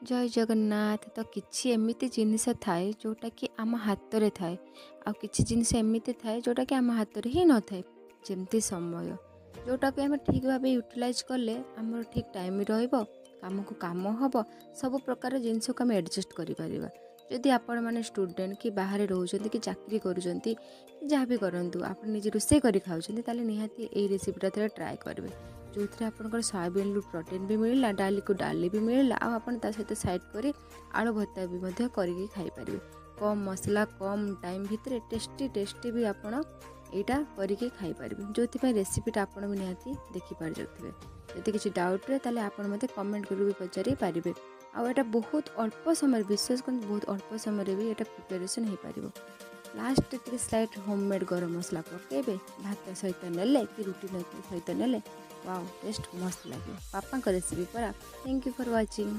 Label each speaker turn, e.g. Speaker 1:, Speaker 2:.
Speaker 1: जय जगन्नाथ। तो किछि एमिति जिनिस थाए जोटा कि आम हाथ रे थाए आ किछि जिनिस एमिति थाए जोटा कि आम हाथ रे ही न थाए। जेमती समय जोटा कि आम ठीक भाव यूटिलाइज कले आमर ठीक टाइम रहिबो, काम को काम हबो, सब प्रकार जिनिस को आम एडजस्ट करि परिबा। जदि आपण माने स्टूडेंट कि बाहर रोचंती कि चाकरी करूचंती जहाँ भी करंतु आप निजे रोषे करि खाउचंती ताले निहाती एई रेसिपीटा थोड़ा ट्राए करबे, जो थे आपंकर सोयाबीन रु प्रोटीन भी मिलला, डाली को डाली भी मिलला, आ आपण ता सहित साइड करी आलू भत्ता भी मध्य करके खाई पारिबे। कम मसला कम टाइम भितर टेस्टी टेस्टी भी आपण एटा करके खाई पारिबे। जो रेसिपीटा आपण भी निहाती देखि पार जाउथिबे। जदि किछि डाउट रे ताले आपण मते कमेंट करि भी पचारि पारिबे। आ एटा बहुत अल्प समय, विशेष कर बहुत अल्प समय रे भी एटा प्रिपरेशन हो पारिबो। लास्ट टिके स्लाइड होममेड गरम मसला पकेबे, भात सहित नेले कि रुटी सहित नेले, वाओ टेस्ट मस्त लगे। पापा का रेसिपी पर। Thank you for watching.